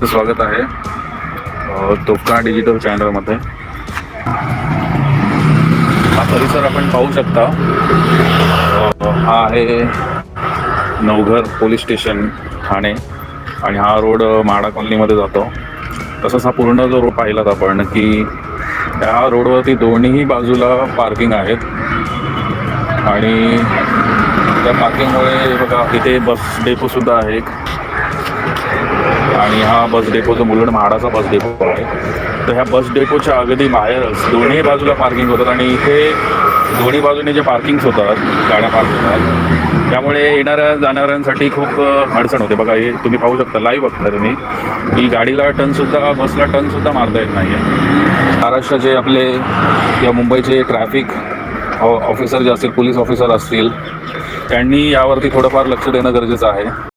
तुमचं स्वागत आहे तोफखाना डिजिटल चॅनलमध्ये। हा परिसर आपण पाहू शकता। हा आहे नवघर पोलीस स्टेशन ठाणे आणि हा रोड म्हाडा कॉलनीमध्ये जातो। तसंच हा पूर्ण जो रोड पाहिलात आपण की त्या रोडवरती दोन्ही बाजूला पार्किंग आहेत आणि त्या पार्किंगमुळे बघा इथे बस डेपो सुद्धा आहे आणि हा बस डेपो जो मुलुंड म्हाडाचा बस डेपो आहे। तर ह्या बस डेपोच्या अगदी बाहेरच दोन्ही बाजूला पार्किंग होतात आणि इथे दोन्ही बाजूने जे पार्किंग्स होतात गाड्या पार्क होतात त्यामुळे येणाऱ्या जाणाऱ्यांसाठी खूप अडचण होते। बघा हे तुम्ही पाहू शकता, लाईव्ह बघता तुम्ही की गाडीला टर्नसुद्धा बसला टर्नसुद्धा मारता येत नाही आहे। महाराष्ट्राचे आपले किंवा मुंबईचे ट्रॅफिक ऑफिसर जे असतील, पोलीस ऑफिसर असतील, त्यांनी यावरती थोडंफार लक्ष देणं गरजेचं आहे।